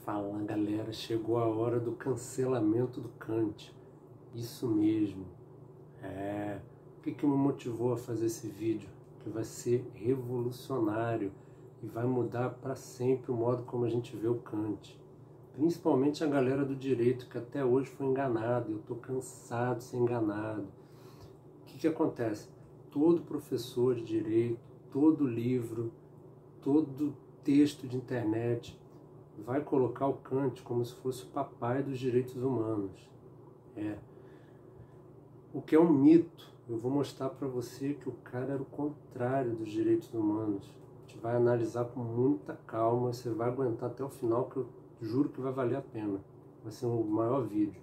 Fala galera, chegou a hora do cancelamento do Kant. Isso mesmo. O que me motivou a fazer esse vídeo? Que vai ser revolucionário e vai mudar para sempre o modo como a gente vê o Kant. Principalmente a galera do direito que até hoje foi enganada. Eu estou cansado de ser enganado. O que acontece? Todo professor de direito, todo livro, todo texto de internet vai colocar o Kant como se fosse o papai dos direitos humanos. O que é um mito. Eu vou mostrar para você que o cara era o contrário dos direitos humanos. A gente vai analisar com muita calma, você vai aguentar até o final, que eu juro que vai valer a pena. Vai ser o maior vídeo.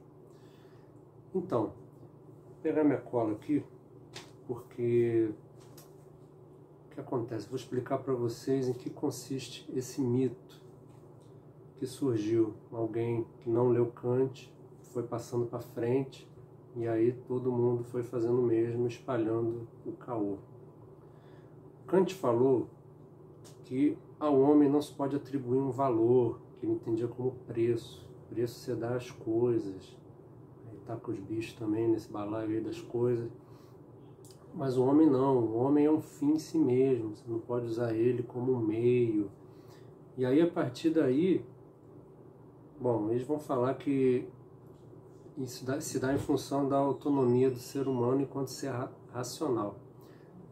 Então, vou pegar minha cola aqui, porque o que acontece? Vou explicar para vocês em que consiste esse mito que surgiu. Alguém que não leu Kant foi passando para frente e aí todo mundo foi fazendo o mesmo, espalhando o caô. Kant falou que ao homem não se pode atribuir um valor, que ele entendia como preço. Preço você dá às coisas. Aí tá com os bichos também nesse balaio aí das coisas. Mas o homem não, o homem é um fim em si mesmo, você não pode usar ele como um meio. E aí a partir daí, bom, eles vão falar que isso se dá em função da autonomia do ser humano enquanto ser racional.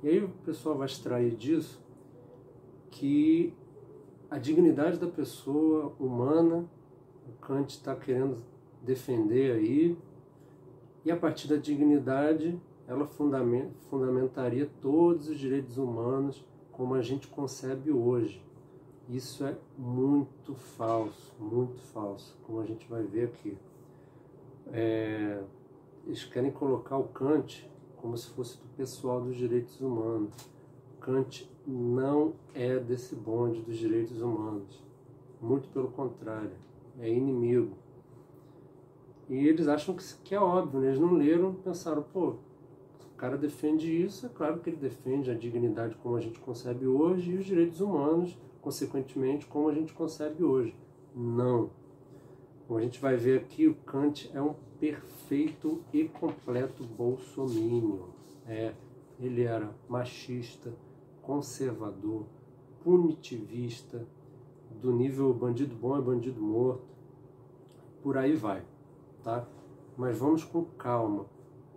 E aí o pessoal vai extrair disso que a dignidade da pessoa humana, o Kant está querendo defender aí, e a partir da dignidade ela fundamentaria todos os direitos humanos como a gente concebe hoje. Isso é muito falso, como a gente vai ver aqui. Eles querem colocar o Kant como se fosse do pessoal dos direitos humanos. Kant não é desse bonde dos direitos humanos. Muito pelo contrário, é inimigo. E eles acham que é óbvio, né? Eles não leram, pensaram, pô, o cara defende isso, é claro que ele defende a dignidade como a gente concebe hoje e os direitos humanos, consequentemente, como a gente concebe hoje. Não. Como a gente vai ver aqui, o Kant é um perfeito e completo bolsominion. Ele era machista, conservador, punitivista, do nível bandido bom é bandido morto, por aí vai, tá? Mas vamos com calma,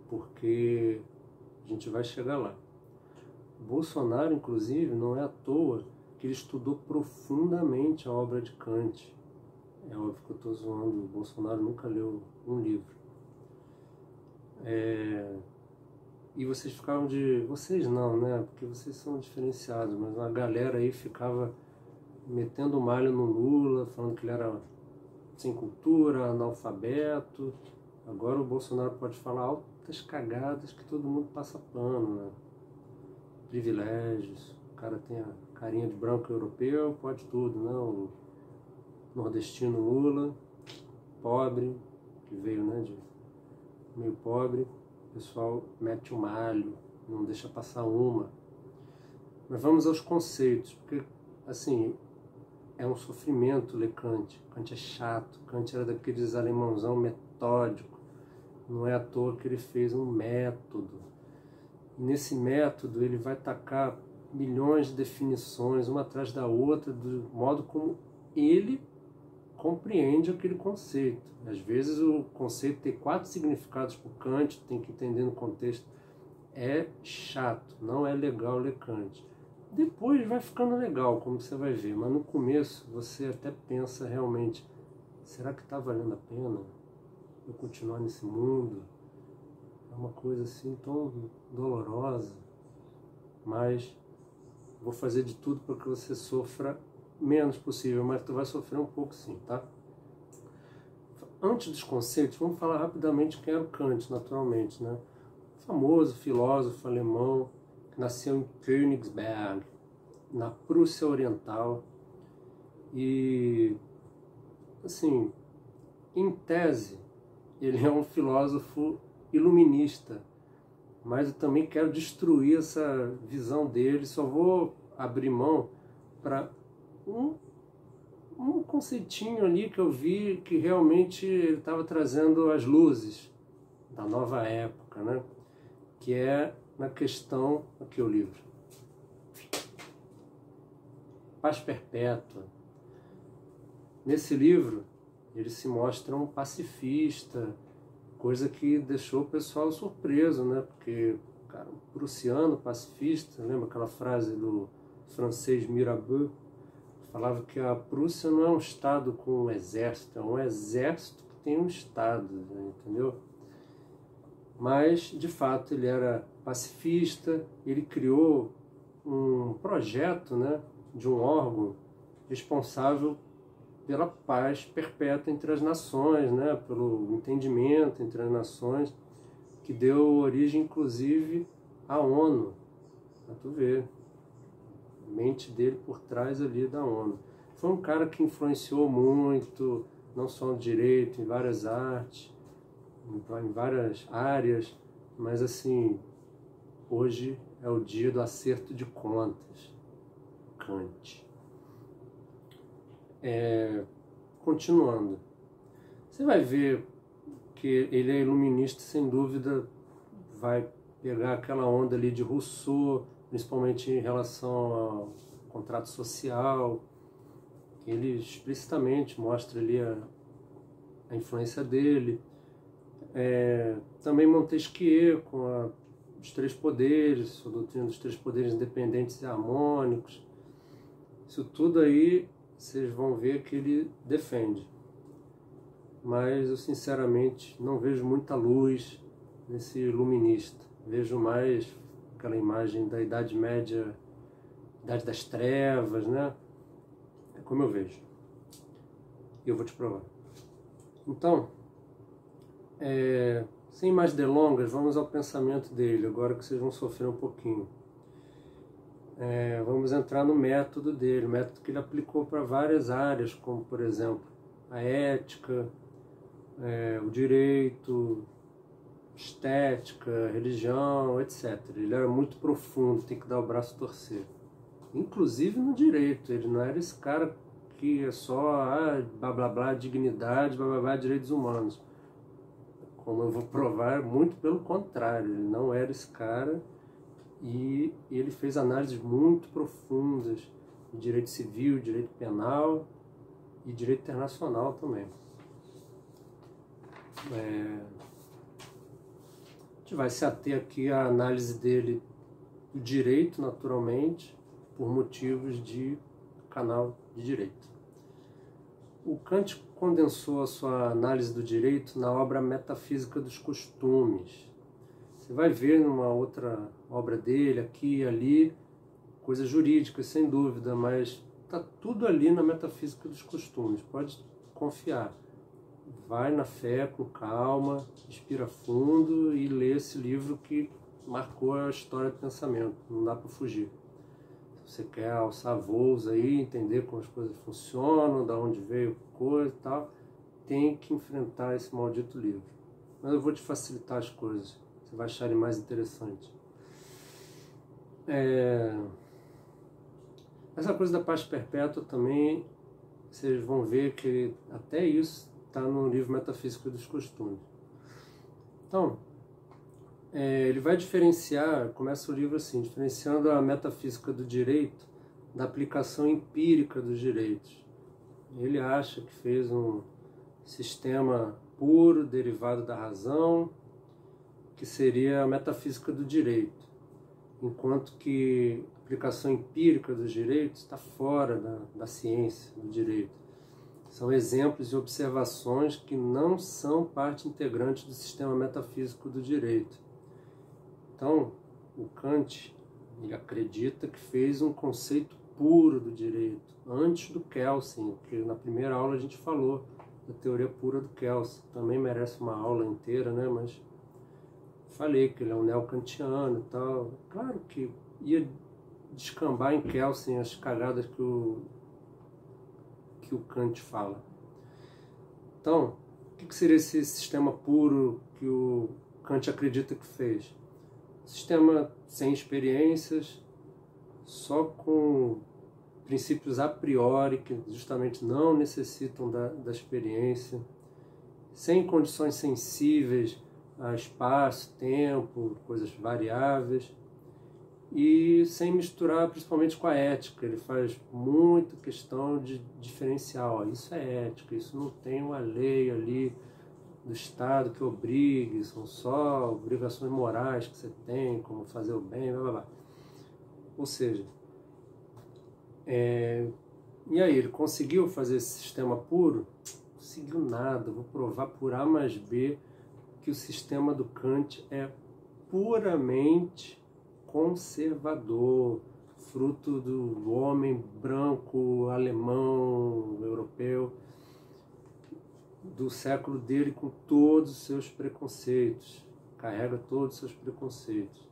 porque a gente vai chegar lá. O Bolsonaro, inclusive, não é à toa que ele estudou profundamente a obra de Kant. É óbvio que eu estou zoando, o Bolsonaro nunca leu um livro. E vocês ficavam vocês não, né? Porque vocês são diferenciados, mas uma galera aí ficava metendo malho no Lula, falando que ele era sem cultura, analfabeto. Agora o Bolsonaro pode falar altas cagadas que todo mundo passa pano, né? Privilégios, o cara tem a carinha de branco europeu, pode tudo, não? Nordestino Lula, pobre, que veio, né, de meio pobre, o pessoal mete o malho, não deixa passar uma. Mas vamos aos conceitos, porque, assim, é um sofrimento ler Kant. Kant é chato, Kant era daqueles alemãozão metódico, não é à toa que ele fez um método. E nesse método ele vai tacar milhões de definições, uma atrás da outra, do modo como ele compreende aquele conceito. Às vezes o conceito tem 4 significados para o Kant, tem que entender no contexto. É chato, não é legal ler Kant. Depois vai ficando legal, como você vai ver, mas no começo você até pensa realmente, será que está valendo a pena eu continuar nesse mundo? É uma coisa assim tão dolorosa, mas vou fazer de tudo para que você sofra menos possível, mas tu vai sofrer um pouco sim, tá? Antes dos conceitos, vamos falar rapidamente quem era o Kant, naturalmente, né? Famoso filósofo alemão, que nasceu em Königsberg, na Prússia Oriental, e, assim, em tese, ele é um filósofo iluminista, mas eu também quero destruir essa visão dele, só vou abrir mão para um conceitinho ali que eu vi que realmente ele estava trazendo as luzes da nova época, né? Que é na questão, aqui o livro, Paz Perpétua. Nesse livro ele se mostra um pacifista, coisa que deixou o pessoal surpreso, né? Porque, cara, um prussiano pacifista, lembra aquela frase do francês Mirabeau? Falava que a Prússia não é um estado com um exército, é um exército que tem um estado, né? Entendeu? Mas, de fato, ele era pacifista, ele criou um projeto, né, de um órgão responsável pela paz perpétua entre as nações, né, pelo entendimento entre as nações, que deu origem, inclusive, à ONU, para tu ver. A mente dele por trás ali da ONU. Foi um cara que influenciou muito, não só no direito, em várias artes, em várias áreas, mas assim, hoje é o dia do acerto de contas, Kant. Continuando, você vai ver que ele é iluminista, sem dúvida, vai pegar aquela onda ali de Rousseau, principalmente em relação ao contrato social. Ele explicitamente mostra ali a influência dele. Também Montesquieu, com os três poderes, a doutrina dos três poderes independentes e harmônicos. Isso tudo aí vocês vão ver que ele defende. Mas eu sinceramente não vejo muita luz nesse iluminista. Vejo mais aquela imagem da Idade Média, Idade das Trevas, né? É como eu vejo. E eu vou te provar. Então, sem mais delongas, vamos ao pensamento dele, agora que vocês vão sofrer um pouquinho. Vamos entrar no método dele, o método que ele aplicou para várias áreas, como, por exemplo, a ética, o direito, estética, religião, etc. Ele era muito profundo, tem que dar o braço a torcer. Inclusive no direito, ele não era esse cara que é só blá blá blá, dignidade, blá blá blá, direitos humanos. Como eu vou provar, muito pelo contrário, ele não era esse cara, e ele fez análises muito profundas de direito civil, direito penal e direito internacional também. A gente vai se ater aqui à análise dele do direito, naturalmente, por motivos de canal de direito. O Kant condensou a sua análise do direito na obra Metafísica dos Costumes. Você vai ver numa outra obra dele, aqui e ali, coisas jurídicas, sem dúvida, mas está tudo ali na Metafísica dos Costumes, pode confiar. Vai na fé, com calma, respira fundo e lê esse livro que marcou a história do pensamento, não dá para fugir. Se você quer alçar voos aí, entender como as coisas funcionam, da onde veio coisa e tal, tem que enfrentar esse maldito livro. Mas eu vou te facilitar as coisas, você vai achar ele mais interessante. Essa coisa da paz perpétua também, vocês vão ver que até isso está no livro Metafísica dos Costumes. Então, ele vai diferenciar, começa o livro assim, diferenciando a metafísica do direito da aplicação empírica dos direitos. Ele acha que fez um sistema puro, derivado da razão, que seria a metafísica do direito, enquanto que a aplicação empírica dos direitos está fora da ciência do direito. São exemplos e observações que não são parte integrante do sistema metafísico do direito. Então, o Kant, ele acredita que fez um conceito puro do direito, antes do Kelsen, que na primeira aula a gente falou da teoria pura do Kelsen. Também merece uma aula inteira, né? Mas falei que ele é um neocantiano e tal. Claro que ia descambar em Kelsen as cagadas que o Kant fala. Então, o que seria esse sistema puro que o Kant acredita que fez? Sistema sem experiências, só com princípios a priori, que justamente não necessitam da experiência, sem condições sensíveis a espaço, tempo, coisas variáveis, e sem misturar principalmente com a ética. Ele faz muito questão de diferenciar, ó, isso é ética, isso não tem uma lei ali do Estado que obrigue, são só obrigações morais que você tem, como fazer o bem, blá blá blá. Ou seja, e aí, ele conseguiu fazer esse sistema puro? Não conseguiu nada. Vou provar por A mais B que o sistema do Kant é puramente conservador, fruto do homem branco, alemão, europeu, do século dele, com todos os seus preconceitos, carrega todos os seus preconceitos.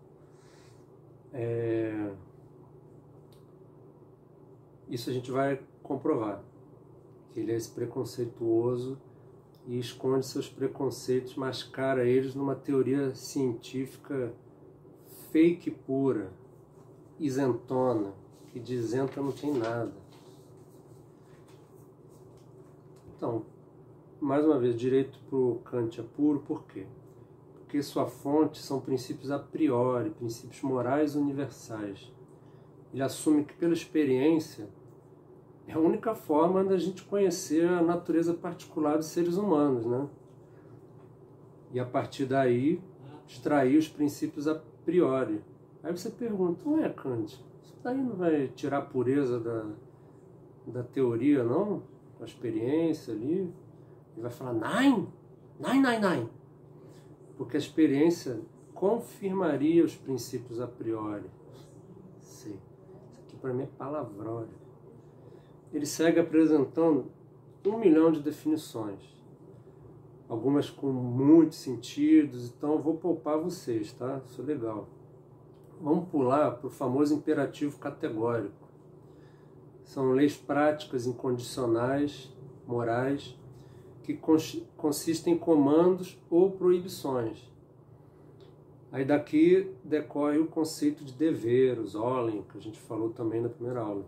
Isso a gente vai comprovar, que ele é esse preconceituoso e esconde seus preconceitos, mascara eles numa teoria científica fake pura, isentona, que de isenta não tem nada. Então, mais uma vez, direito para o Kant é puro, por quê? Porque sua fonte são princípios a priori, princípios morais universais. Ele assume que pela experiência é a única forma da gente conhecer a natureza particular dos seres humanos, né? E a partir daí, extrair os princípios a priori. Aí você pergunta, não é, Kant? Isso daí não vai tirar a pureza da teoria, não? A experiência ali? Ele vai falar, nein, nein, nein, nein. Porque a experiência confirmaria os princípios a priori. Sei. Isso aqui para mim é palavrório. Ele segue apresentando 1 milhão de definições, algumas com muitos sentidos, então eu vou poupar vocês, tá? Isso é legal. Vamos pular para o famoso imperativo categórico. São leis práticas incondicionais, morais, que consistem em comandos ou proibições. Aí daqui decorre o conceito de dever, os Ollen, que a gente falou também na primeira aula.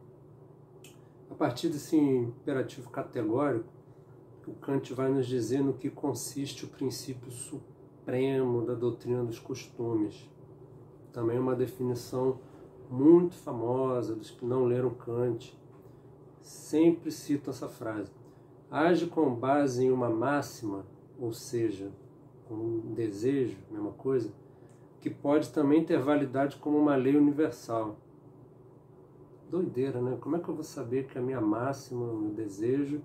A partir desse imperativo categórico, o Kant vai nos dizer no que consiste o princípio supremo da doutrina dos costumes. Também uma definição muito famosa dos que não leram Kant. Sempre citam essa frase. Age com base em uma máxima, ou seja, um desejo, mesma coisa, que pode também ter validade como uma lei universal. Doideira, né? Como é que eu vou saber que a minha máxima, o meu desejo,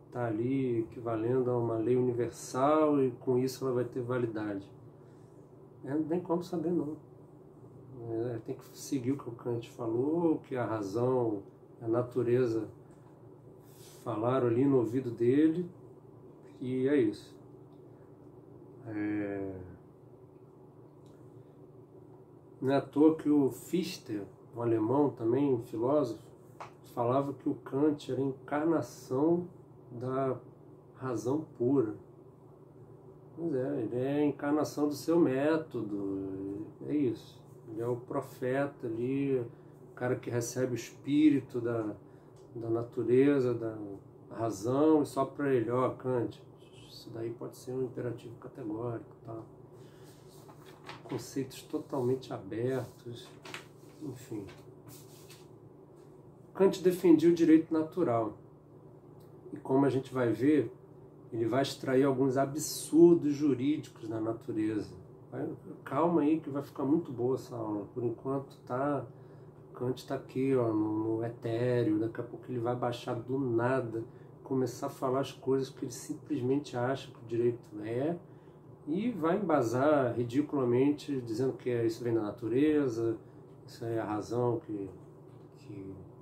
está ali equivalendo a uma lei universal e com isso ela vai ter validade? Não tem como saber, não. Tem que seguir o que o Kant falou, o que a razão, a natureza falaram ali no ouvido dele, e é isso. Não é à toa que o Fichte, um alemão também, um filósofo, falava que o Kant era a encarnação da razão pura. Pois é, ele é a encarnação do seu método, é isso. Ele é o profeta ali, o cara que recebe o espírito da natureza, da razão, e só para ele, ó, Kant, isso daí pode ser um imperativo categórico, tá? Conceitos totalmente abertos, enfim. Kant defendia o direito natural. E como a gente vai ver, ele vai extrair alguns absurdos jurídicos da natureza. Calma aí que vai ficar muito boa essa aula. Por enquanto Kant está aqui, ó, no etéreo. Daqui a pouco ele vai baixar do nada, começar a falar as coisas que ele simplesmente acha que o direito é, e vai embasar ridiculamente, dizendo que isso vem da natureza, isso é a razão que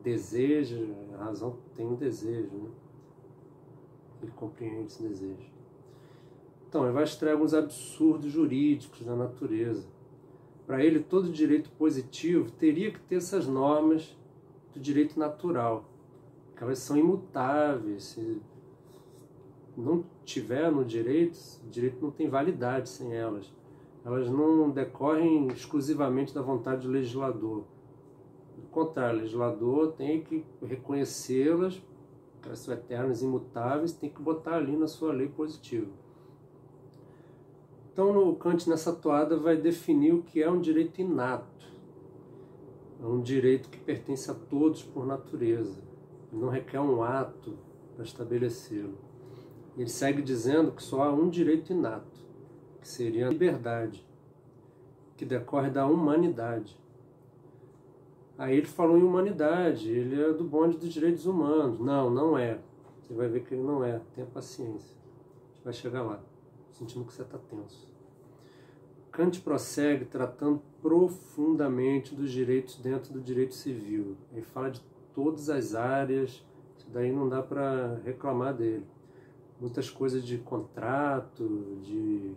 deseja, a razão tem um desejo, né? Ele compreende esse desejo. Então, ele vai extrair alguns absurdos jurídicos da natureza. Para ele, todo direito positivo teria que ter essas normas do direito natural, que elas são imutáveis. Se não tiver no direito, o direito não tem validade sem elas. Elas não decorrem exclusivamente da vontade do legislador. Do contrário, o legislador tem que reconhecê-las, elas são eternas, imutáveis, tem que botar ali na sua lei positiva. Então, o Kant, nessa toada, vai definir o que é um direito inato. É um direito que pertence a todos por natureza. Não requer um ato para estabelecê-lo. Ele segue dizendo que só há um direito inato, que seria a liberdade, que decorre da humanidade. Aí ele falou em humanidade, ele é do bonde dos direitos humanos. Não, não é. Você vai ver que ele não é. Tenha paciência. A gente vai chegar lá, sentindo que você está tenso. Kant prossegue tratando profundamente dos direitos dentro do direito civil. Ele fala de todas as áreas, isso daí não dá para reclamar dele. Muitas coisas de contrato, de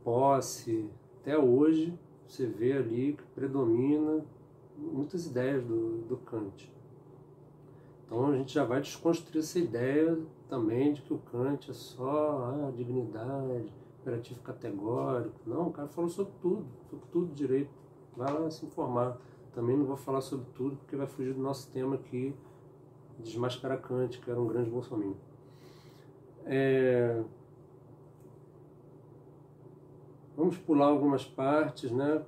posse, até hoje você vê ali que predomina muitas ideias do Kant. Então a gente já vai desconstruir essa ideia também de que o Kant é só dignidade, imperativo categórico. Não, o cara falou sobre tudo direito. Vai lá se informar. Também não vou falar sobre tudo porque vai fugir do nosso tema aqui, desmascarar Kant, que era um grande bolsominion. Vamos pular algumas partes, né?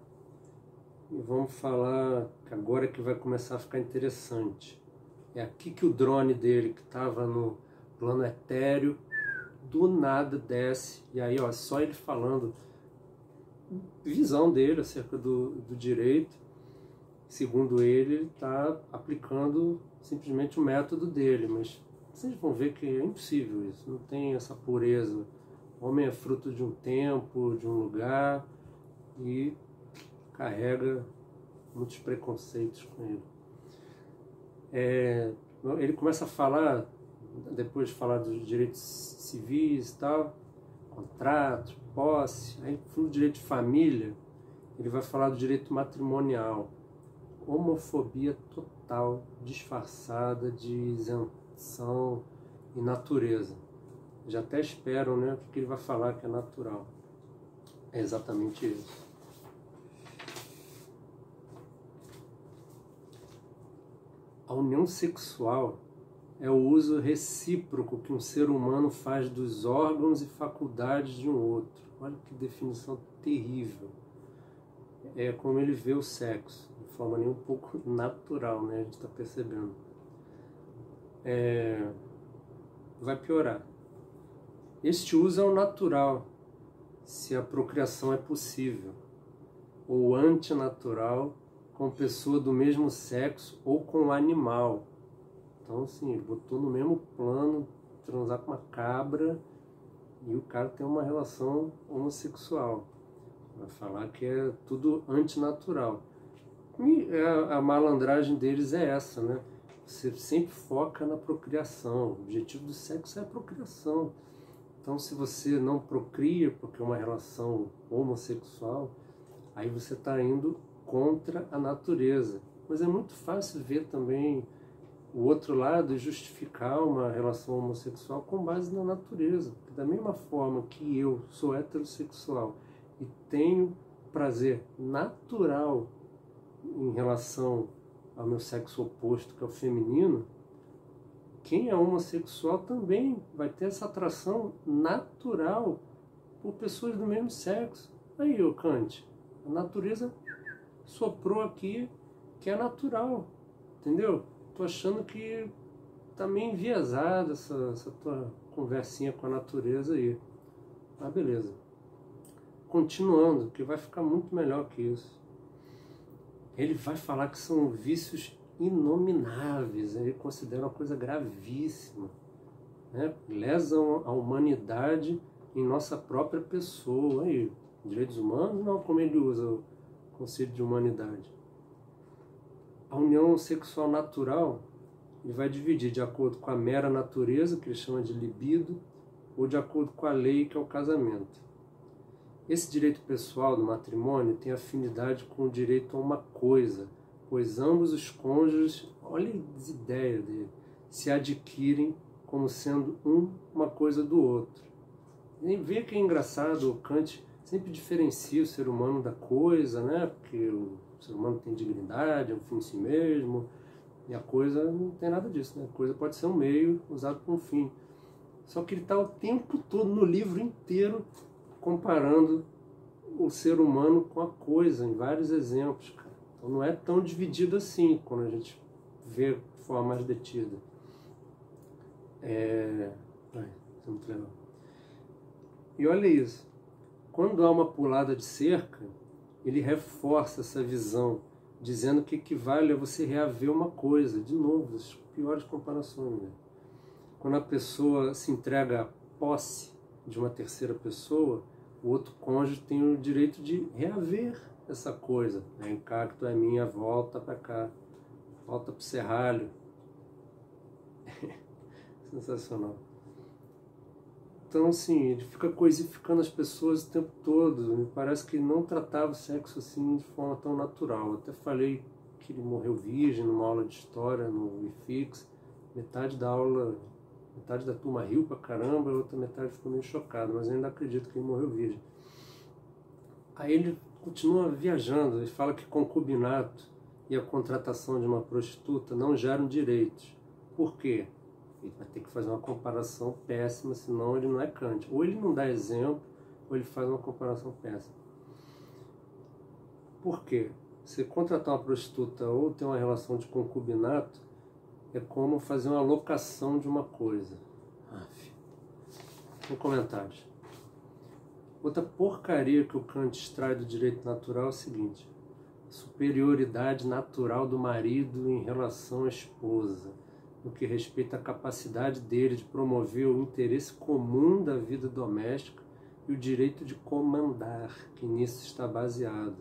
E vamos falar que agora é que vai começar a ficar interessante. É aqui que o drone dele, que estava no plano etéreo, do nada desce. E aí, ó, só ele falando, visão dele acerca do direito. Segundo ele está aplicando simplesmente o método dele, mas vocês vão ver que é impossível isso, não tem essa pureza. O homem é fruto de um tempo, de um lugar, e carrega muitos preconceitos com ele. Ele começa a falar, depois de falar dos direitos civis e tal, contrato, posse, aí no direito de família, ele vai falar do direito matrimonial. Homofobia total, disfarçada de isenção e natureza. Já até esperam, né, o que ele vai falar que é natural. É exatamente isso. A união sexual é o uso recíproco que um ser humano faz dos órgãos e faculdades de um outro. Olha que definição terrível. É como ele vê o sexo, de forma nem um pouco natural, né? A gente está percebendo. Vai piorar. Este uso é o natural, se a procriação é possível, ou antinatural, com pessoa do mesmo sexo ou com animal. Então, assim, ele botou no mesmo plano transar com uma cabra e o cara tem uma relação homossexual. Vai falar que é tudo antinatural. E a malandragem deles é essa, né? Você sempre foca na procriação. O objetivo do sexo é a procriação. Então, se você não procria porque é uma relação homossexual, aí você está indo contra a natureza. Mas é muito fácil ver também o outro lado e justificar uma relação homossexual com base na natureza. Porque da mesma forma que eu sou heterossexual e tenho prazer natural em relação ao meu sexo oposto, que é o feminino, quem é homossexual também vai ter essa atração natural por pessoas do mesmo sexo. Aí, ô Kant, a natureza soprou aqui que é natural, entendeu? Tô achando que tá meio enviesada essa tua conversinha com a natureza aí. Mas beleza. Continuando, que vai ficar muito melhor que isso. Ele vai falar que são vícios inomináveis, ele considera uma coisa gravíssima, né? Lesam a humanidade em nossa própria pessoa. Aí, direitos humanos, não, como ele usa o conceito de humanidade. A união sexual natural, ele vai dividir de acordo com a mera natureza, que ele chama de libido, ou de acordo com a lei, que é o casamento. Esse direito pessoal do matrimônio tem afinidade com o direito a uma coisa, pois ambos os cônjuges, olha as ideias dele, se adquirem como sendo uma coisa do outro. E vê que é engraçado, o Kant sempre diferencia o ser humano da coisa, né? Porque o O ser humano tem dignidade, é um fim em si mesmo, e a coisa não tem nada disso, né? A coisa pode ser um meio usado para um fim. Só que ele está o tempo todo no livro inteiro comparando o ser humano com a coisa, em vários exemplos, cara. Então não é tão dividido assim, quando a gente vê de forma mais detida. Isso é muito legal. E olha isso, quando há uma pulada de cerca, ele reforça essa visão, dizendo que equivale a você reaver uma coisa. De novo, as piores comparações, né? Quando a pessoa se entrega à posse de uma terceira pessoa, o outro cônjuge tem o direito de reaver essa coisa. Vem cá que tu é minha, volta para cá, volta pro serralho. Sensacional. Então, assim, ele fica coisificando as pessoas o tempo todo. Me parece que ele não tratava o sexo assim de forma tão natural. Eu até falei que ele morreu virgem numa aula de história no IFIX. Metade da aula, metade da turma riu pra caramba, a outra metade ficou meio chocada, mas eu ainda acredito que ele morreu virgem. Aí ele continua viajando, ele fala que concubinato e a contratação de uma prostituta não geram direitos. Por quê? Ele vai ter que fazer uma comparação péssima, senão ele não é Kant. Ou ele não dá exemplo, ou ele faz uma comparação péssima. Por quê? Você contratar uma prostituta ou ter uma relação de concubinato é como fazer uma locação de uma coisa. Sem comentários. Outra porcaria que o Kant extrai do direito natural é o seguinte: superioridade natural do marido em relação à esposa, no que respeita à capacidade dele de promover o interesse comum da vida doméstica e o direito de comandar, que nisso está baseado.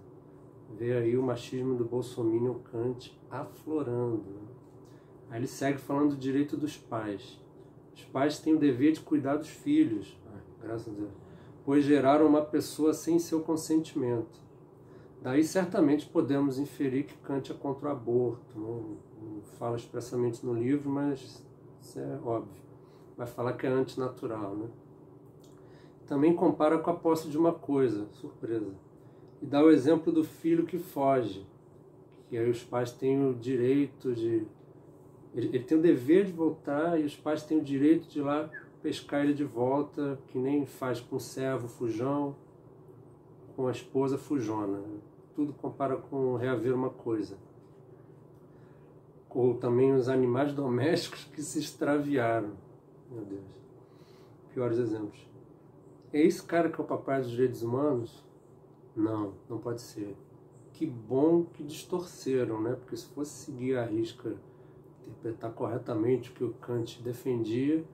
Vê aí o machismo do Bolsominion Kant aflorando. Aí ele segue falando do direito dos pais. Os pais têm o dever de cuidar dos filhos, graças a Deus, pois geraram uma pessoa sem seu consentimento. Daí certamente podemos inferir que Kant é contra o aborto. Não fala expressamente no livro, mas isso é óbvio. Vai falar que é antinatural, né? Também compara com a posse de uma coisa, surpresa. E dá o exemplo do filho que foge, que aí os pais têm o direito de... Ele tem o dever de voltar e os pais têm o direito de ir lá pescar ele de volta, que nem faz com o servo fujão, com a esposa fujona. Tudo compara com reaver uma coisa. Ou também os animais domésticos que se extraviaram. Meu Deus. Piores exemplos. É esse cara que é o papai dos direitos humanos? Não, não pode ser. Que bom que distorceram, né? Porque se fosse seguir a risca, interpretar corretamente o que o Kant defendia,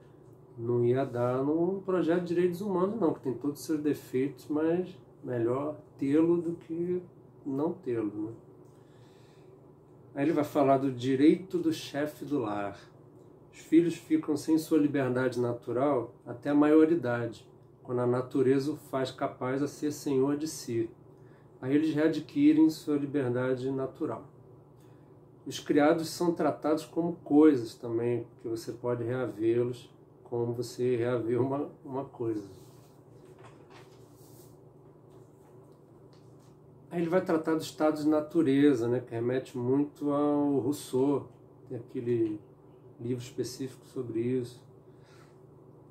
não ia dar num projeto de direitos humanos, não, que tem todos os seus defeitos, mas melhor tê-lo do que não tê-lo, né? Aí ele vai falar do direito do chefe do lar. Os filhos ficam sem sua liberdade natural até a maioridade, quando a natureza o faz capaz a ser senhor de si. Aí eles readquirem sua liberdade natural. Os criados são tratados como coisas também, porque você pode reavê-los como você reaver uma coisa. Aí ele vai tratar do estado de natureza, né, que remete muito ao Rousseau, tem aquele livro específico sobre isso,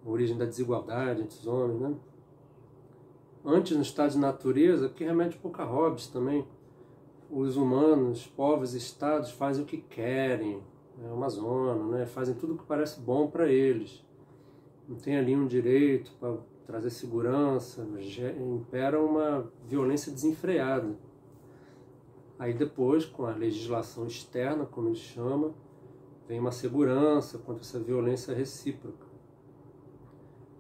a origem da desigualdade entre os homens, né? Antes, no estado de natureza, que remete um pouco a Hobbes também, os humanos, povos e estados fazem o que querem, é uma zona, né? Fazem tudo o que parece bom para eles. Não tem ali um direito para trazer segurança, impera uma violência desenfreada. Aí depois, com a legislação externa, como ele chama, vem uma segurança contra essa violência recíproca.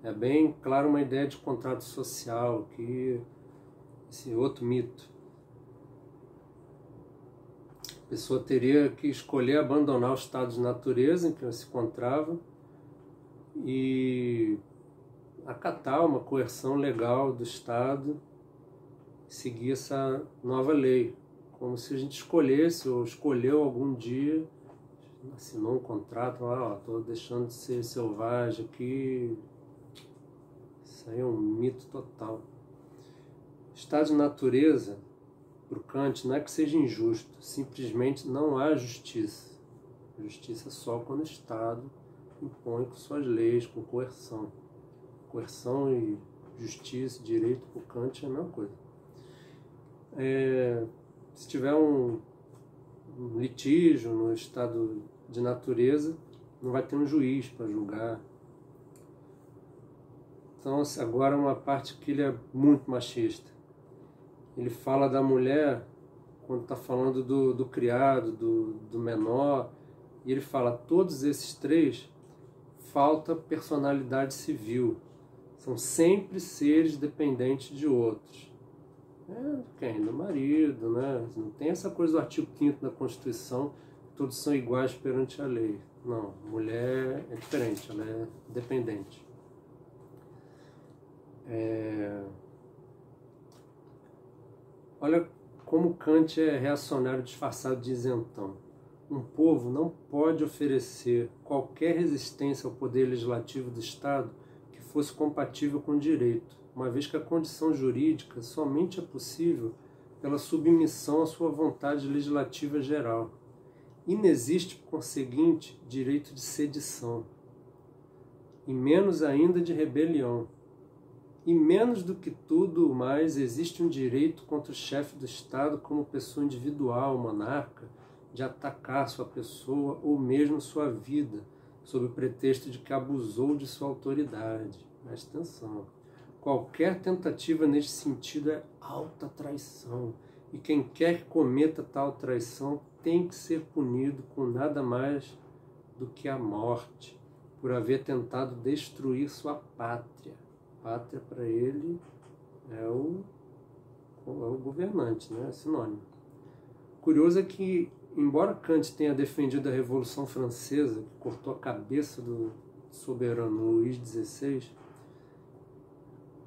É bem claro uma ideia de contrato social, que esse outro mito. A pessoa teria que escolher abandonar o estado de natureza em que ela se encontrava e acatar uma coerção legal do Estado e seguir essa nova lei. Como se a gente escolhesse, ou escolheu algum dia, assinou um contrato, estou deixando de ser selvagem aqui. Isso aí é um mito total. Estado de natureza Para o Kant, não é que seja injusto, simplesmente não há justiça. Justiça só quando o Estado impõe com suas leis, com coerção. Coerção e justiça, direito, para o Kant é a mesma coisa. Se tiver um litígio no estado de natureza, não vai ter um juiz para julgar. Então, agora uma parte que ele é muito machista. Ele fala da mulher, quando está falando do criado, do menor, e ele fala, todos esses três, falta personalidade civil. São sempre seres dependentes de outros. Quem? Do marido, né? Não tem essa coisa do artigo 5º da Constituição, todos são iguais perante a lei. Não, mulher é diferente, ela é dependente. Olha como Kant é reacionário disfarçado de isentão. Um povo não pode oferecer qualquer resistência ao poder legislativo do Estado que fosse compatível com o direito, uma vez que a condição jurídica somente é possível pela submissão à sua vontade legislativa geral. Inexiste, por conseguinte, direito de sedição, e menos ainda de rebelião. E menos do que tudo mais, existe um direito contra o chefe do Estado como pessoa individual, monarca, de atacar sua pessoa ou mesmo sua vida, sob o pretexto de que abusou de sua autoridade. Presta atenção. Qualquer tentativa neste sentido é alta traição, e quem quer que cometa tal traição tem que ser punido com nada mais do que a morte, por haver tentado destruir sua pátria. Pátria, para ele, é o governante, né? É sinônimo. Curioso é que, embora Kant tenha defendido a Revolução Francesa, que cortou a cabeça do soberano Luís XVI,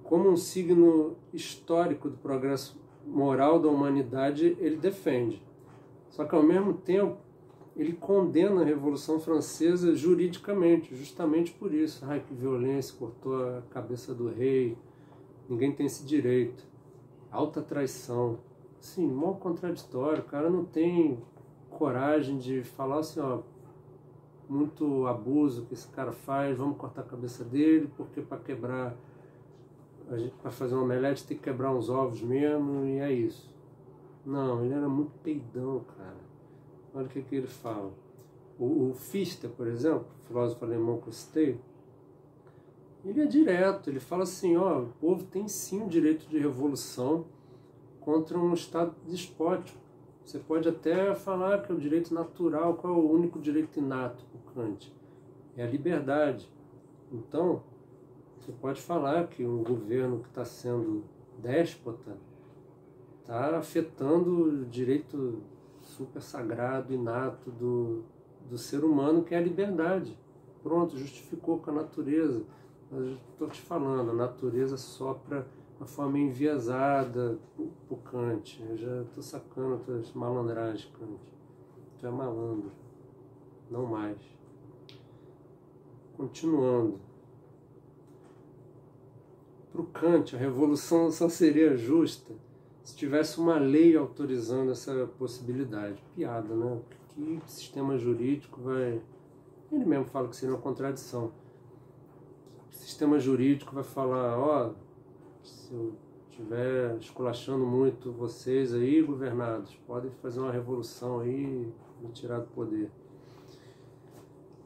como um signo histórico do progresso moral da humanidade, ele defende. Só que, ao mesmo tempo, ele condena a Revolução Francesa juridicamente, justamente por isso. Ai, que violência, cortou a cabeça do rei, ninguém tem esse direito. Alta traição. Sim, mó contraditório, o cara não tem coragem de falar assim, ó, muito abuso que esse cara faz, vamos cortar a cabeça dele, porque para quebrar, a gente para fazer um omelete tem que quebrar uns ovos mesmo, e é isso. Não, ele era muito peidão, cara. Olha o que ele fala. O Fichte, por exemplo, o filósofo alemão que eu citei, ele é direto, ele fala assim, ó, o povo tem sim o direito de revolução contra um Estado despótico. Você pode até falar que é o direito natural, qual é o único direito inato por Kant? É a liberdade. Então, você pode falar que um governo que está sendo déspota está afetando o direito super sagrado, inato do ser humano, que é a liberdade. Pronto, justificou com a natureza. Mas estou te falando, a natureza sopra uma forma enviesada por Kant. Eu já estou sacando as tuas malandragens, Kant. Tu é malandro, não mais. Continuando. Para o Kant, a revolução só seria justa se tivesse uma lei autorizando essa possibilidade. Piada, né? Que sistema jurídico vai... Ele mesmo fala que seria uma contradição. O sistema jurídico vai falar, ó, se eu estiver esculachando muito vocês aí, governados, podem fazer uma revolução aí e me tirar do poder.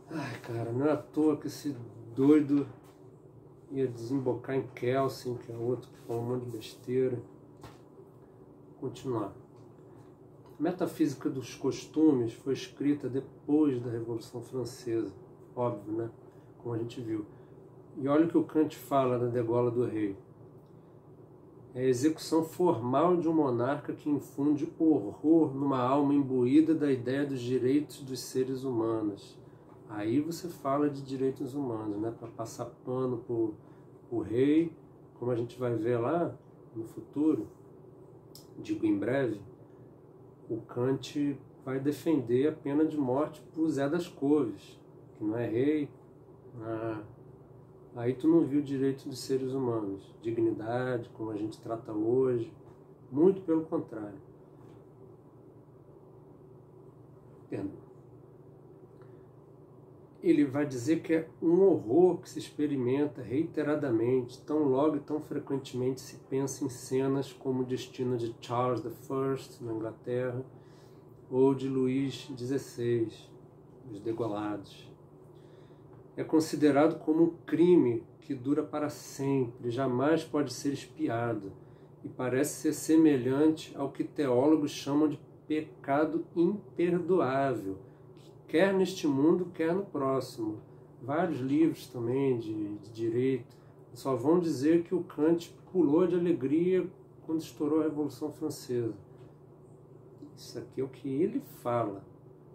Ai, cara, não é à toa que esse doido ia desembocar em Kelsen, que é outro que fala um monte de besteira. Continuar. A Metafísica dos Costumes foi escrita depois da Revolução Francesa, óbvio, né? Como a gente viu. E olha o que o Kant fala na Degola do Rei. É a execução formal de um monarca que infunde horror numa alma imbuída da ideia dos direitos dos seres humanos. Aí você fala de direitos humanos, né? Para passar pano pro rei, como a gente vai ver lá no futuro, digo em breve, o Kant vai defender a pena de morte por Zé das Couves, que não é rei. Aí tu não viu o direito dos seres humanos, dignidade, como a gente trata hoje, muito pelo contrário. Perdão. Ele vai dizer que é um horror que se experimenta reiteradamente, tão logo e tão frequentemente se pensa em cenas como o destino de Charles I, na Inglaterra, ou de Luís XVI, os degolados. É considerado como um crime que dura para sempre, jamais pode ser expiado, e parece ser semelhante ao que teólogos chamam de pecado imperdoável, quer neste mundo, quer no próximo. Vários livros também de direito só vão dizer que o Kant pulou de alegria quando estourou a Revolução Francesa. Isso aqui é o que ele fala.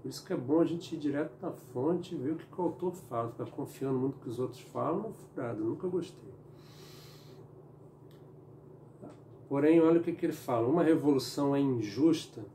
Por isso que é bom a gente ir direto na fonte e ver o que o autor fala. Ficar confiando muito no que os outros falam é furado. Eu nunca gostei. Porém, olha o que ele fala. Uma revolução é injusta,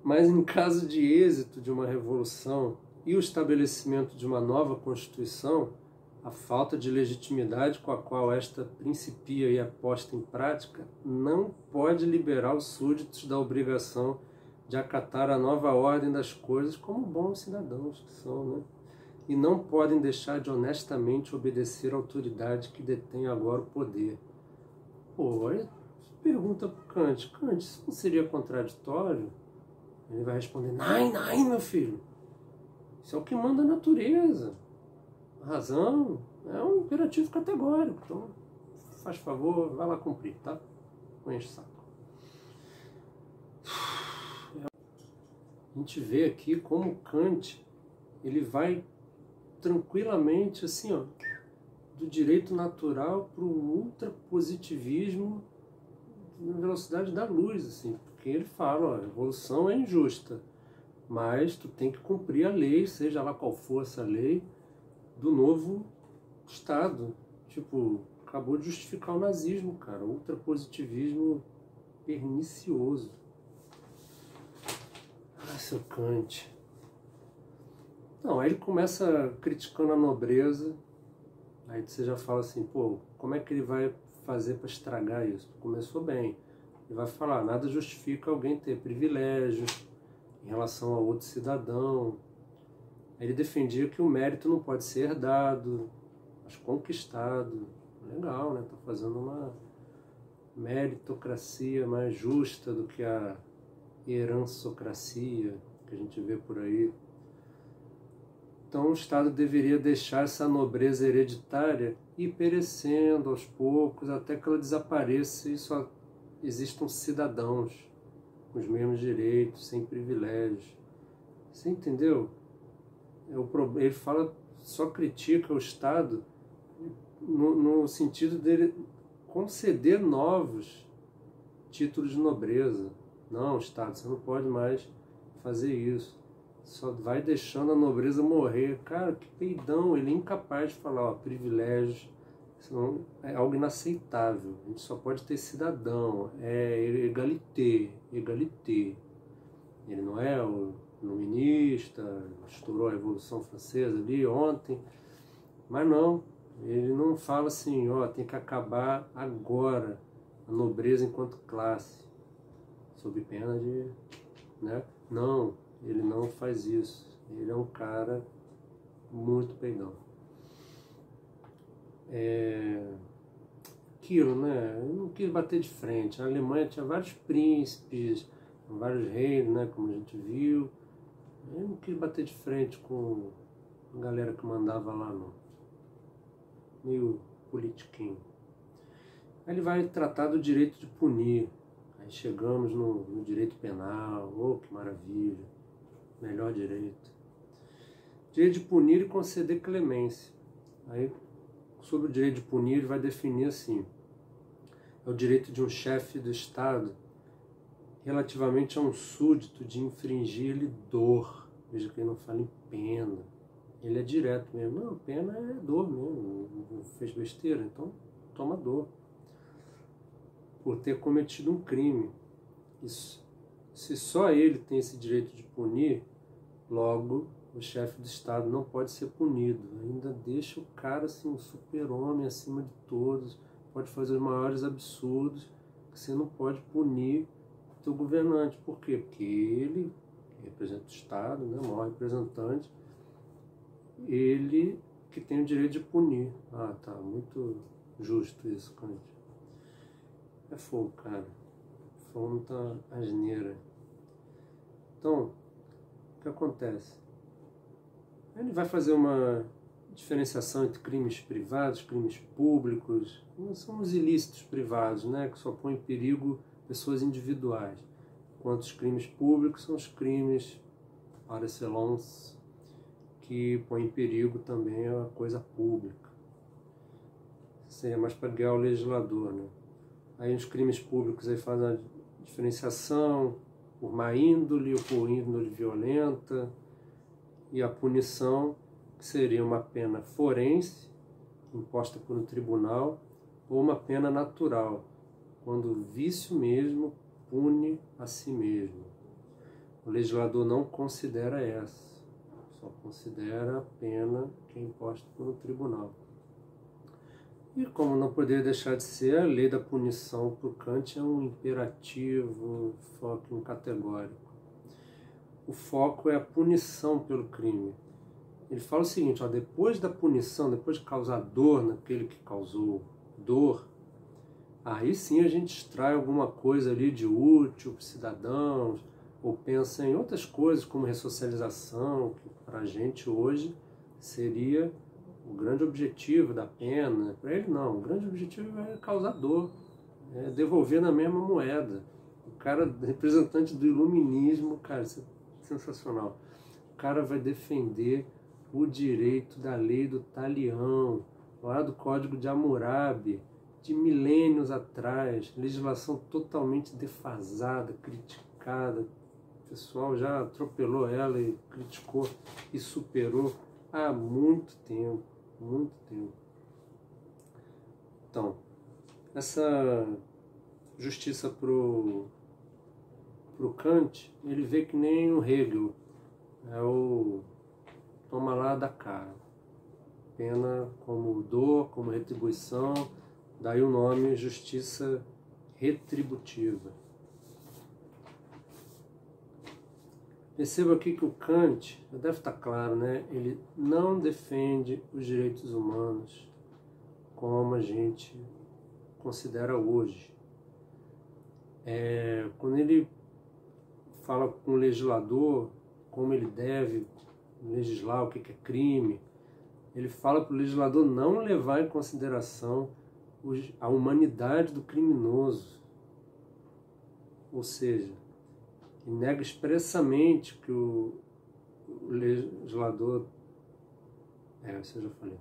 mas em caso de êxito de uma revolução e o estabelecimento de uma nova Constituição, a falta de legitimidade com a qual esta principia e é posta em prática não pode liberar os súditos da obrigação de acatar a nova ordem das coisas como bons cidadãos que são, né? E não podem deixar de honestamente obedecer à autoridade que detém agora o poder. Pô, aí pergunta para Kant, isso não seria contraditório? Ele vai responder, não, meu filho. Isso é o que manda a natureza. A razão é um imperativo categórico. Então, faz favor, vai lá cumprir, tá? Não enche o saco. A gente vê aqui como Kant, ele vai tranquilamente, assim, ó, do direito natural para o ultrapositivismo na velocidade da luz, assim, porque ele fala, ó, a evolução é injusta, mas tu tem que cumprir a lei, seja lá qual for essa lei, do novo Estado. Tipo, acabou de justificar o nazismo, cara, o ultrapositivismo pernicioso. Ah, seu Kant. Não, aí ele começa criticando a nobreza, aí você já fala assim, pô, como é que ele vai fazer para estragar isso? Começou bem. Ele vai falar, nada justifica alguém ter privilégios em relação a outro cidadão. Aí ele defendia que o mérito não pode ser herdado, mas conquistado. Legal, né? Tá fazendo uma meritocracia mais justa do que a herançocracia que a gente vê por aí. Então o Estado deveria deixar essa nobreza hereditária ir perecendo aos poucos até que ela desapareça e só existam cidadãos com os mesmos direitos, sem privilégios. Você entendeu? Ele fala, só critica o Estado no sentido dele conceder novos títulos de nobreza. Não, Estado, você não pode mais fazer isso. Só vai deixando a nobreza morrer. Cara, que peidão. Ele é incapaz de falar, ó, privilégios. Isso é algo inaceitável. A gente só pode ter cidadão. É egalité. Ele não é o iluminista, estourou a Revolução Francesa ali ontem. Mas não. Ele não fala assim, ó, tem que acabar agora a nobreza enquanto classe. Sob pena de... né? Não. Ele não faz isso. Ele é um cara muito peidão. Aquilo, né? Ele não quis bater de frente. A Alemanha tinha vários príncipes, vários reis, né? Como a gente viu. Ele não quis bater de frente com a galera que mandava lá, não. Meio politiquinho. Aí ele vai tratar do direito de punir. Aí chegamos no direito penal. Oh, que maravilha. Melhor direito. Direito de punir e conceder clemência. Aí, sobre o direito de punir, ele vai definir assim: é o direito de um chefe do Estado relativamente a um súdito de infringir-lhe dor. Veja que ele não fala em pena. Ele é direto mesmo. Não, pena é dor mesmo. Não fez besteira, então toma dor. Por ter cometido um crime. Isso. Se só ele tem esse direito de punir, logo o chefe do Estado não pode ser punido. Ainda deixa o cara assim, um super-homem acima de todos, pode fazer os maiores absurdos, que você não pode punir o teu governante. Por quê? Porque ele representa o Estado, né, o maior representante, ele que tem o direito de punir. Ah, tá, muito justo isso, Kant. É fogo, cara. Foi muita asneira. Então, o que acontece? Ele vai fazer uma diferenciação entre crimes privados, crimes públicos. São os ilícitos privados, né, que só põem em perigo pessoas individuais. Enquanto os crimes públicos são os crimes par excellence, que põem em perigo também a coisa pública. Seria mais para guiar o legislador, né? Aí os crimes públicos aí fazem a diferenciação por má índole ou por índole violenta, e a punição, que seria uma pena forense, imposta por um tribunal, ou uma pena natural, quando o vício mesmo pune a si mesmo. O legislador não considera essa, só considera a pena que é imposta por um tribunal. E como não poderia deixar de ser, a lei da punição para o Kant é um imperativo, foco categórico. O foco é a punição pelo crime. Ele fala o seguinte, ó, depois da punição, depois de causar dor naquele que causou dor, aí sim a gente extrai alguma coisa ali de útil para os cidadãos, ou pensa em outras coisas como ressocialização, que para a gente hoje seria o grande objetivo da pena. Para ele não, o grande objetivo é causar dor, é devolver na mesma moeda. O cara, representante do iluminismo, cara, isso é sensacional. O cara vai defender o direito da lei do talião, lá do Código de Hammurabi, de milênios atrás, legislação totalmente defasada, criticada. O pessoal já atropelou ela e criticou e superou há muito tempo, muito tempo. Então, essa justiça pro Kant, ele vê que nem o Hegel, é o toma lá da cara. Pena como dor, como retribuição, daí o nome justiça retributiva. Perceba aqui que o Kant, já deve estar claro, né? Ele não defende os direitos humanos como a gente considera hoje. Quando ele fala com o legislador como ele deve legislar, o que é crime, ele fala para o legislador não levar em consideração a humanidade do criminoso. Ou seja, ele nega expressamente que o legislador... isso eu já falei.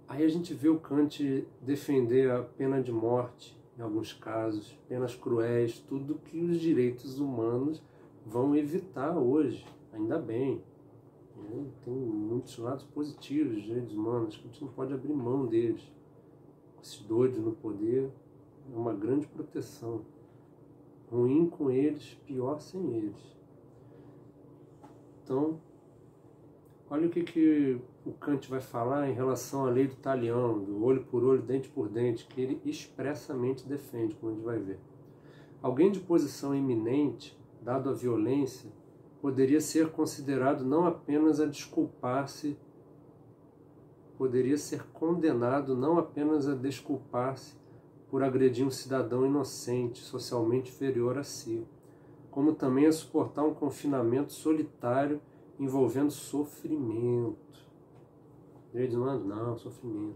Aí a gente vê o Kant defender a pena de morte, em alguns casos, penas cruéis, tudo que os direitos humanos vão evitar hoje, ainda bem. Tem muitos lados positivos dos direitos humanos, que a gente não pode abrir mão deles. Esses doidos no poder é uma grande proteção. Ruim com eles, pior sem eles. Então, olha o que o Kant vai falar em relação à lei do talião, do olho por olho, dente por dente, que ele expressamente defende, como a gente vai ver. Alguém de posição eminente, dado a violência, poderia ser considerado não apenas a desculpar-se, poderia ser condenado não apenas a desculpar-se por agredir um cidadão inocente, socialmente inferior a si, como também a suportar um confinamento solitário envolvendo sofrimento. Direitos humanos? Não, sofrimento.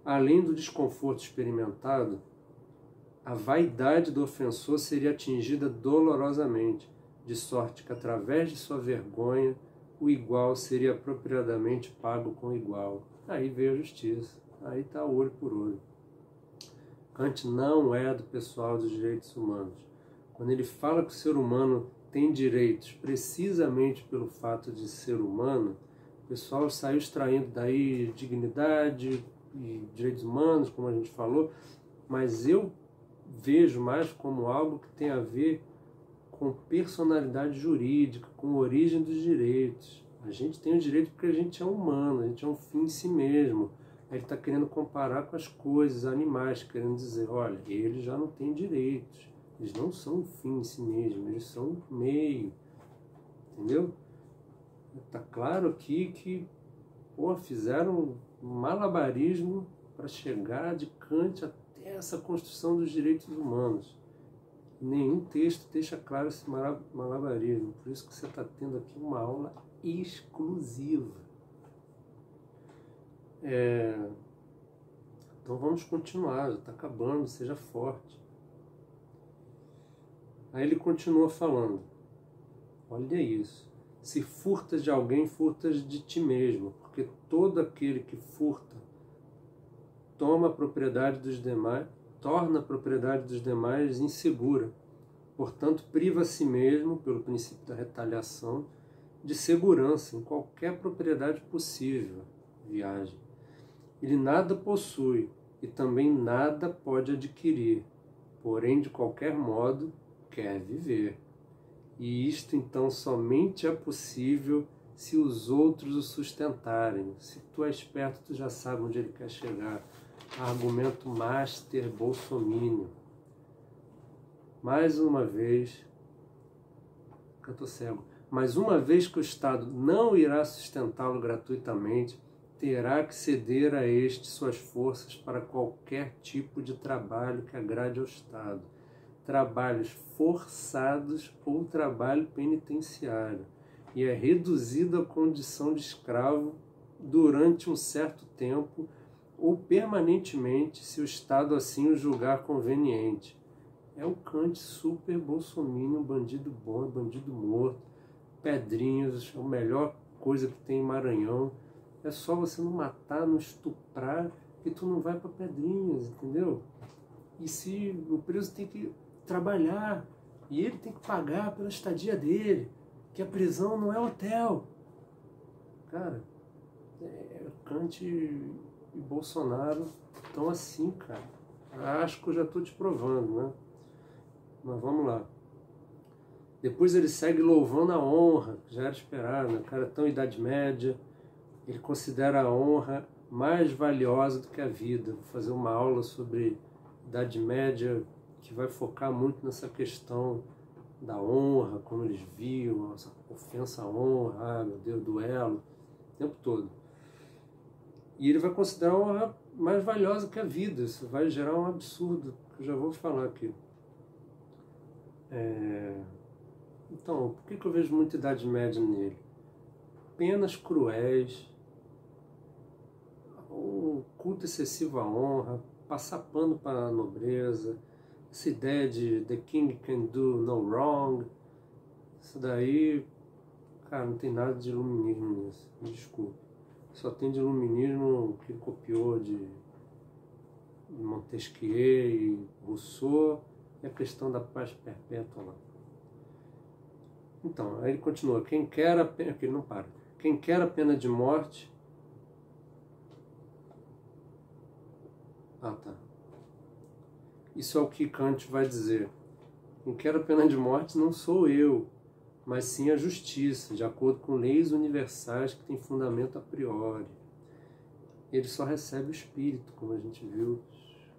Além do desconforto experimentado, a vaidade do ofensor seria atingida dolorosamente, de sorte que, através de sua vergonha, o igual seria apropriadamente pago com igual. Aí veio a justiça, aí está olho por olho. Kant não é do pessoal dos direitos humanos. Quando ele fala que o ser humano tem direitos precisamente pelo fato de ser humano, o pessoal saiu extraindo daí dignidade e direitos humanos, como a gente falou, mas eu vejo mais como algo que tem a ver com personalidade jurídica, com origem dos direitos. A gente tem o direito porque a gente é humano, a gente é um fim em si mesmo. Ele está querendo comparar com as coisas, animais, querendo dizer, olha, ele já não tem direitos, Eles não são um fim em si mesmo, eles são um meio, entendeu? Está claro aqui que fizeram um malabarismo para chegar de Kant até essa construção dos direitos humanos. Nenhum texto deixa claro esse malabarismo, por isso que você está tendo aqui uma aula exclusiva. Então vamos continuar, já está acabando, seja forte. Aí ele continua falando, olha isso, se furtas de alguém, furtas de ti mesmo, porque todo aquele que furta torna a propriedade dos demais insegura. Portanto, priva a si mesmo, pelo princípio da retaliação, de segurança em qualquer propriedade possível, viagem. Ele nada possui e também nada pode adquirir, porém, de qualquer modo, quer viver. E isto, então, somente é possível se os outros o sustentarem. Se tu é esperto, tu já sabe onde ele quer chegar. Argumento master bolsominion. Mais uma vez, eu estou cego, mas uma vez que o Estado não irá sustentá-lo gratuitamente, terá que ceder a este suas forças para qualquer tipo de trabalho que agrade ao Estado. Trabalhos forçados ou trabalho penitenciário, e é reduzido à condição de escravo durante um certo tempo ou permanentemente, se o Estado assim o julgar conveniente. É o Kant super bolsominion, bandido bom, bandido morto, Pedrinhos, a melhor coisa que tem em Maranhão. É só você não matar, não estuprar, e tu não vai para Pedrinhas, entendeu? E se o preso tem que trabalhar, e ele tem que pagar pela estadia dele, que a prisão não é hotel. Cara, Kant e Bolsonaro estão assim, cara. Acho que eu já estou te provando, né? Mas vamos lá. Depois ele segue louvando a honra, que já era esperado, né? O cara é tão Idade Média, ele considera a honra mais valiosa do que a vida. Vou fazer uma aula sobre Idade Média que vai focar muito nessa questão da honra, como eles viam, essa ofensa à honra, meu Deus, duelo, o tempo todo. E ele vai considerar a honra mais valiosa que a vida. Isso vai gerar um absurdo, que eu já vou falar aqui. Então, por que eu vejo muita Idade Média nele? Penas cruéis, um culto excessivo à honra, passar pano para a nobreza, essa ideia de the king can do no wrong, isso daí, cara, não tem nada de iluminismo nisso, me desculpe. Só tem de iluminismo que ele copiou de Montesquieu e Rousseau, e a questão da paz perpétua lá. Então, aí ele continua, quem quer a pena, que ele não para, quem quer a pena de morte, isso é o que Kant vai dizer. Quem quer a pena de morte não sou eu, mas sim a justiça, de acordo com leis universais que têm fundamento a priori. Ele só recebe o espírito, como a gente viu,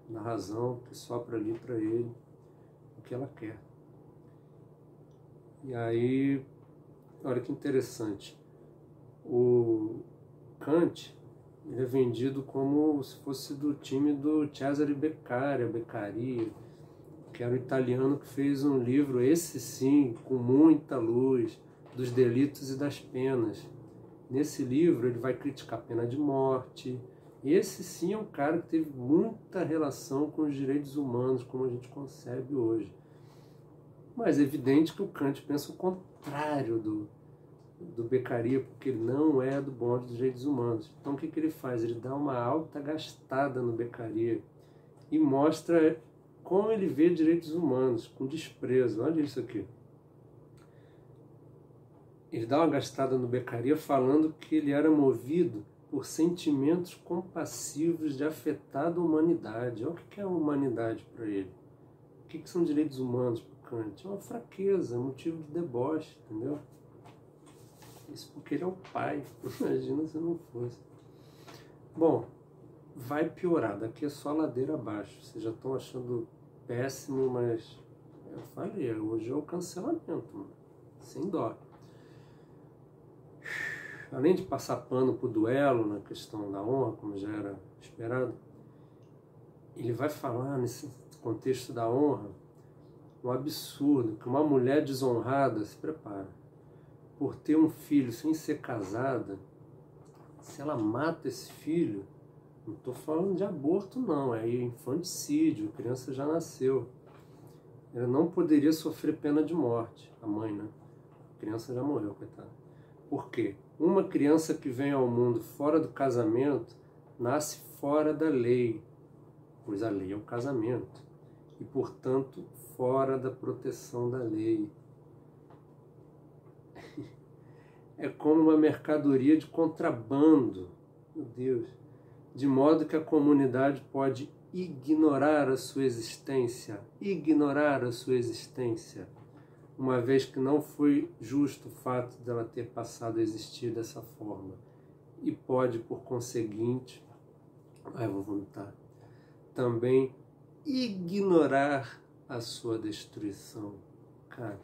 na razão que sopra ali para ele o que ela quer. E aí, olha que interessante, o Kant, ele é vendido como se fosse do time do Cesare Beccaria, que era o italiano que fez um livro, esse sim, com muita luz, dos delitos e das penas. Nesse livro ele vai criticar a pena de morte. Esse sim é um cara que teve muita relação com os direitos humanos, como a gente concebe hoje. Mas é evidente que o Kant pensa o contrário do Beccaria, porque ele não é do bonde dos direitos humanos. Então o que ele faz? Ele dá uma alta gastada no Beccaria e mostra como ele vê direitos humanos, com desprezo. Olha isso aqui. Ele dá uma gastada no Beccaria falando que ele era movido por sentimentos compassivos de afetada humanidade. Olha o que é a humanidade para ele. O que são direitos humanos para o Kant? É uma fraqueza, é motivo de deboche, entendeu? Isso porque ele é o pai. Imagina se não fosse. Bom, vai piorar. Daqui é só ladeira abaixo. Vocês já estão achando péssimo, mas Eu falei, hoje é o cancelamento, mano, sem dó. Além de passar pano pro duelo na questão da honra, como já era esperado, ele vai falar nesse contexto da honra um absurdo, que uma mulher desonrada, se prepara, por ter um filho sem ser casada, se ela mata esse filho, não estou falando de aborto não, é infanticídio, a criança já nasceu. Ela não poderia sofrer pena de morte, a mãe, né? A criança já morreu, coitada. Por quê? Uma criança que vem ao mundo fora do casamento, nasce fora da lei, pois a lei é o casamento, e, portanto, fora da proteção da lei. É como uma mercadoria de contrabando, meu Deus, de modo que a comunidade pode ignorar a sua existência, uma vez que não foi justo o fato dela ter passado a existir dessa forma, e pode, por conseguinte, eu vou vomitar, também ignorar a sua destruição. Cara,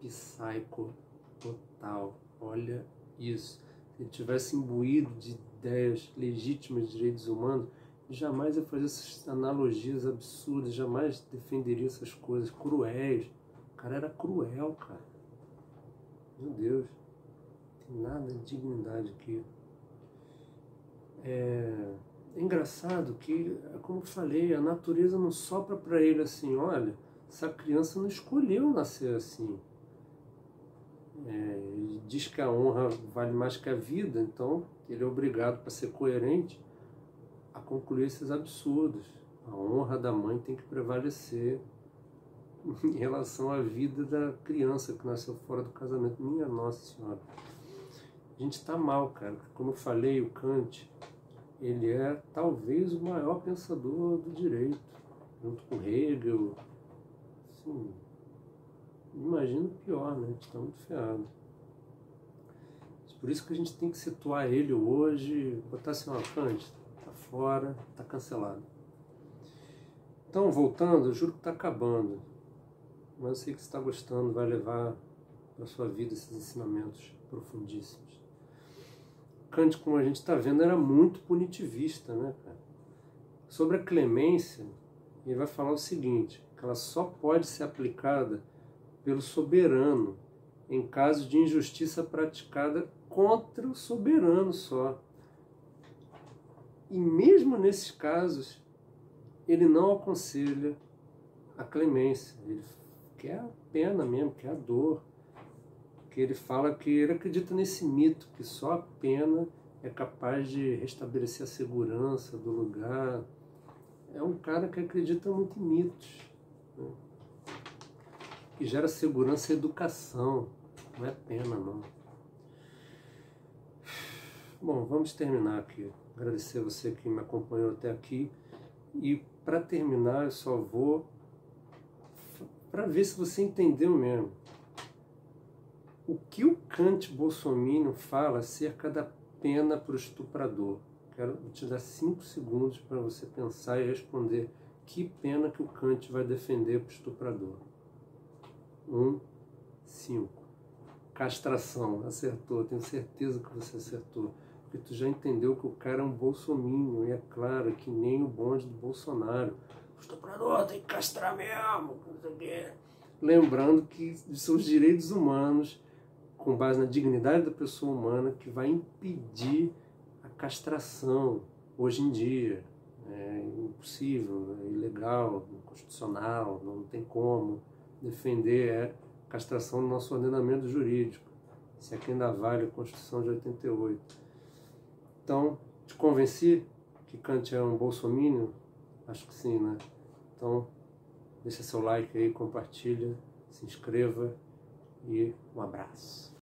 psico total, olha isso. Se ele tivesse imbuído de ideias legítimas de direitos humanos, jamais ia fazer essas analogias absurdas, jamais defenderia essas coisas cruéis. O cara era cruel, cara. Meu Deus, não tem nada de dignidade aqui. É engraçado que, como eu falei, a natureza não sopra para ele assim, olha, essa criança não escolheu nascer assim. Ele diz que a honra vale mais que a vida, então ele é obrigado, para ser coerente, a concluir esses absurdos. A honra da mãe tem que prevalecer em relação à vida da criança que nasceu fora do casamento. Minha Nossa Senhora. A gente está mal, cara. Como eu falei, o Kant, ele é talvez o maior pensador do direito, junto com Hegel. Assim, imagino pior, né? A gente está muito ferrado. Por isso que a gente tem que situar ele hoje, botar assim, ó, Kant, tá fora, tá cancelado. Então, voltando, eu juro que tá acabando. Mas eu sei que você está gostando, vai levar para a sua vida esses ensinamentos profundíssimos. Kant, como a gente está vendo, era muito punitivista, né, cara? Sobre a clemência, ele vai falar o seguinte, que ela só pode ser aplicada pelo soberano em caso de injustiça praticada contra o soberano só. E mesmo nesses casos, ele não aconselha a clemência, ele quer a pena mesmo, quer a dor. Porque ele fala que ele acredita nesse mito, que só a pena é capaz de restabelecer a segurança do lugar. É um cara que acredita muito em mitos, né? Que gera segurança e educação, não é pena não. Bom, vamos terminar aqui. Agradecer a você que me acompanhou até aqui. E para terminar, eu só vou para ver se você entendeu mesmo. O que o Kant bolsominion fala acerca da pena para o estuprador? Quero te dar 5 segundos para você pensar e responder que pena que o Kant vai defender para o estuprador. 1, 5. Castração. Acertou, tenho certeza que você acertou. Porque tu já entendeu que o cara é um bolsominion, e é claro que nem o bonde do Bolsonaro. O estuprador tem que castrar mesmo, não sei o quê. Lembrando que são os direitos humanos, com base na dignidade da pessoa humana, que vai impedir a castração hoje em dia. É impossível, é ilegal, inconstitucional, não tem como defender a castração no nosso ordenamento jurídico. Isso aqui ainda vale a Constituição de 88. Então, te convenci que Kant é um bolsominion? Acho que sim, né? Então, deixa seu like aí, compartilha, se inscreva e um abraço.